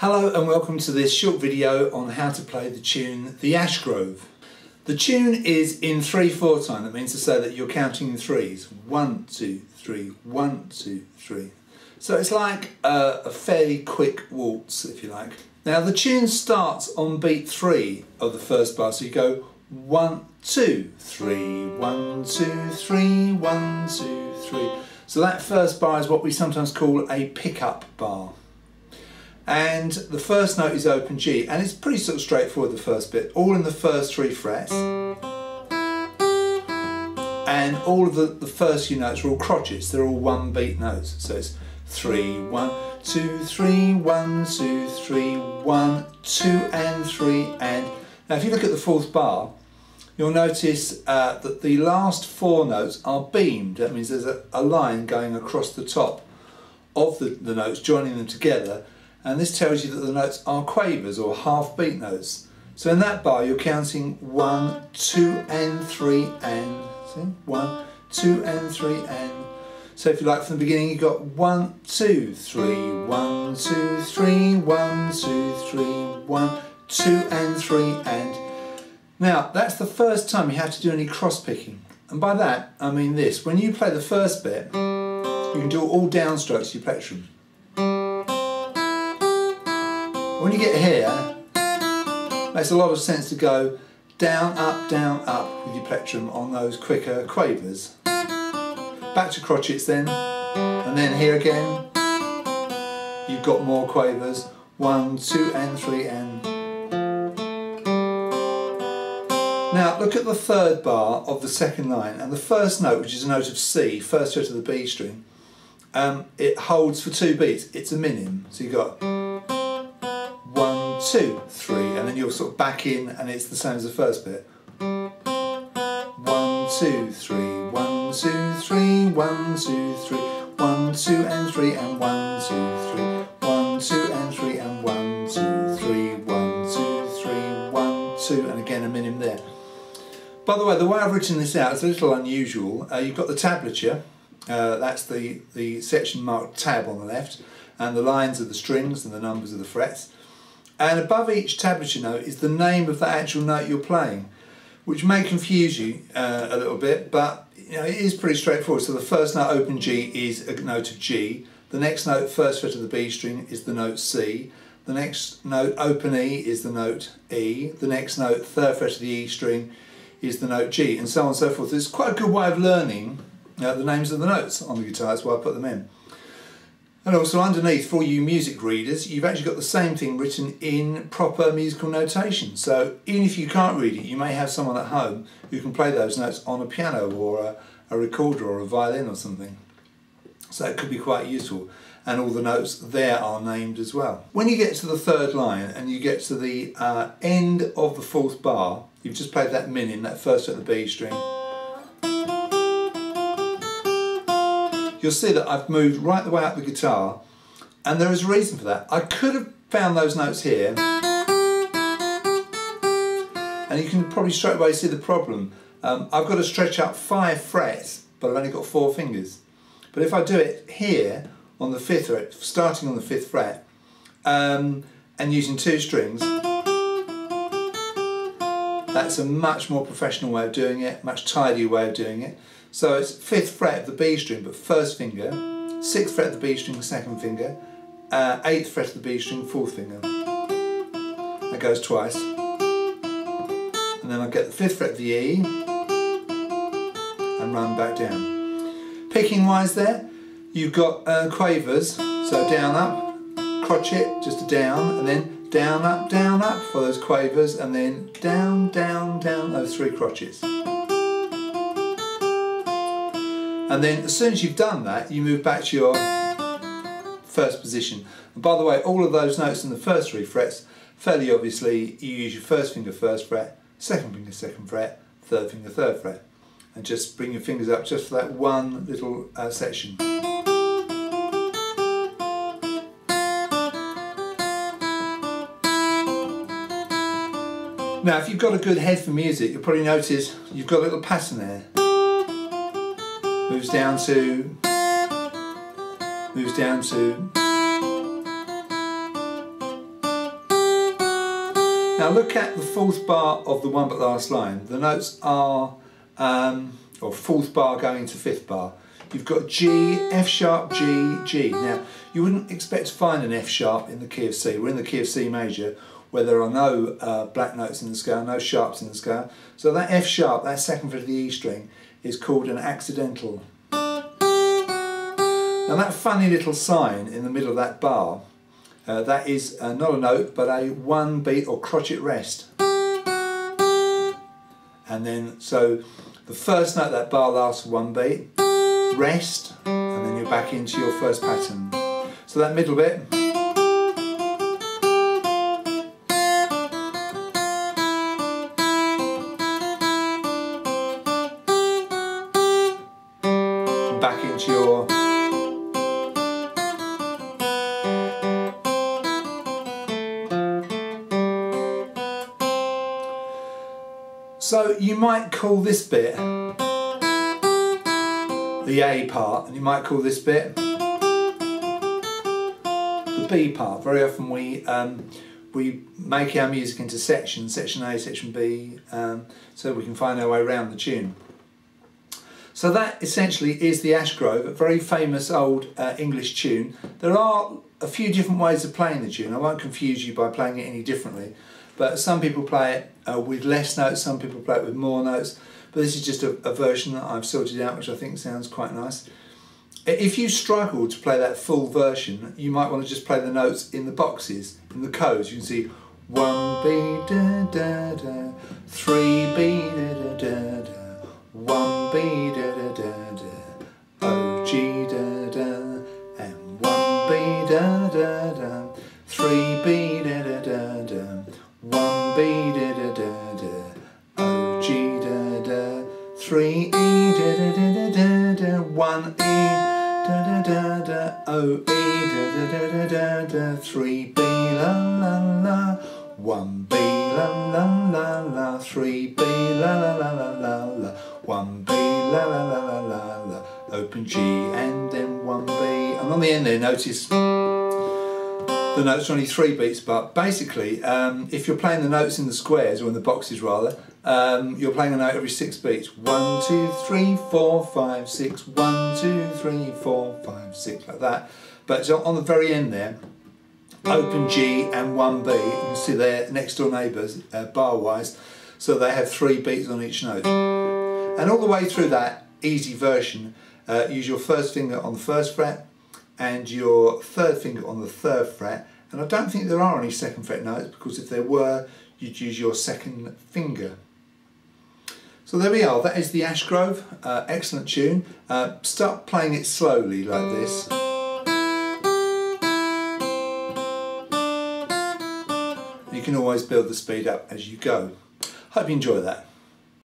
Hello and welcome to this short video on how to play the tune The Ash Grove. The tune is in 3/4 time. That means to say that you're counting in threes. 1, 2, 3, 1, 2, 3. So it's like a fairly quick waltz, if you like. Now the tune starts on beat 3 of the first bar, so you go 1, 2, 3, 1, 2, 3, 1, 2, 3. So that first bar is what we sometimes call a pickup bar. And the first note is open G, and it's pretty sort of straightforward, the first bit, all in the first 3 frets, and all of the first few notes are all crotchets, they're all one beat notes, so it's 3, 1, 2, 3, 1, 2, 3, 1, 2 and 3, and now if you look at the 4th bar, you'll notice that the last 4 notes are beamed. That means there's a line going across the top of the notes, joining them together. And this tells you that the notes are quavers or half beat notes. So in that bar you're counting 1, 2 and 3 and, see? 1, 2 and 3 and. So if you like from the beginning you've got 1, 2, 3, 1, 2, 3, 1, 2, 3, 1, 2 and 3 and. Now that's the first time you have to do any cross picking. And by that I mean this, when you play the first bit you can do all downstrokes of your plectrum. When you get here, it makes a lot of sense to go down, up with your plectrum on those quicker quavers. Back to crotchets then, and then here again, you've got more quavers, 1, 2 and 3 and. Now look at the 3rd bar of the 2nd line, and the first note, which is a note of C, first fret of the B string, it holds for 2 beats, it's a minim, so you've got 1, 2, 3, and then you're sort of back in and it's the same as the first bit. 1, 2, 3, 1, 2, 3, 1, 2, 3, 1, 2 and 3 and 1, 2, 3, 1, 2 and 3 and 1, 2, 3, 1, 2, 3, 1, 2, and again a minim there. By the way I've written this out is a little unusual. You've got the tablature, that's the section marked tab on the left, and the lines of the strings and the numbers of the frets. And above each tablature note is the name of the actual note you're playing, which may confuse you a little bit, but you know, it is pretty straightforward. So the first note, open G, is a note of G. The next note, first fret of the B string, is the note C. The next note, open E, is the note E. The next note, 3rd fret of the E string, is the note G, and so on and so forth. It's quite a good way of learning the names of the notes on the guitar. That's why I put them in. And also underneath, for all you music readers, you've actually got the same thing written in proper musical notation. So even if you can't read it, you may have someone at home who can play those notes on a piano or a recorder or a violin or something. So it could be quite useful. And all the notes there are named as well. When you get to the 3rd line and you get to the end of the 4th bar, you've just played that minim, that first fret of the B string. You'll see that I've moved right the way up the guitar, and there is a reason for that. I could have found those notes here, and you can probably straight away see the problem. I've got to stretch up 5 frets, but I've only got 4 fingers. But if I do it here on the 5th fret, starting on the 5th fret, and using 2 strings, that's a much more professional way of doing it, much tidier way of doing it. So it's 5th fret of the B string, but 1st finger, 6th fret of the B string, 2nd finger, 8th fret of the B string, 4th finger. That goes twice. And then I get the 5th fret of the E and run back down. Picking wise there, you've got quavers, so down, up, crotchet, just a down, and then down, up for those quavers, and then down, down, down, those 3 crotchets. And then as soon as you've done that, you move back to your 1st position. And by the way, all of those notes in the first 3 frets, fairly obviously, you use your 1st finger 1st fret, 2nd finger 2nd fret, 3rd finger 3rd fret. And just bring your fingers up just for that one little section. Now if you've got a good head for music, you'll probably notice you've got a little pattern there. Moves down to, Now look at the fourth bar of the one but last line. The notes are, or fourth bar going to fifth bar. You've got G, F sharp, G, G. Now you wouldn't expect to find an F sharp in the key of C. We're in the key of C major, where there are no black notes in the scale, no sharps in the scale. So that F sharp, that second fret of the E string, is called an accidental. Now that funny little sign in the middle of that bar, that is not a note but a one beat or crotchet rest. And then, so the first note of that bar lasts for one beat, rest, and then you're back into your first pattern. So that middle bit, back into your so you might call this bit the A part, and you might call this bit the B part. Very often we make our music into sections, section A, section B, so we can find our way around the tune. So that essentially is the Ashgrove, a very famous old English tune. There are a few different ways of playing the tune. I won't confuse you by playing it any differently, but some people play it with less notes, some people play it with more notes, but this is just a version that I've sorted out, which I think sounds quite nice. If you struggle to play that full version, you might want to just play the notes in the boxes, in the codes. You can see 1B da da da, 3B da da da da, 1B da da da da, O G da da, and 1B da da da, 3B da da da da, 1B da da da da, O G da da, 3E da da da da da, 1E da da da da, O E da da da da da, 3B la la la, 1B la la la la, 3B la la la la la la, 1B la la la la la la, open G and then 1B, and on the end there notice the notes are only 3 beats, but basically if you're playing the notes in the squares, or in the boxes rather, you're playing a note every 6 beats. 1, 2, 3, 4, 5, 6, 1, 2, 3, 4, 5, 6, like that. But so on the very end there, open G and 1B, you can see they're next door neighbours bar wise, so they have 3 beats on each note. And all the way through that easy version, use your first finger on the first fret and your third finger on the third fret, and I don't think there are any second fret notes, because if there were, you'd use your second finger. So there we are, that is the Ashgrove, excellent tune. Start playing it slowly like this. You can always build the speed up as you go. Hope you enjoy that.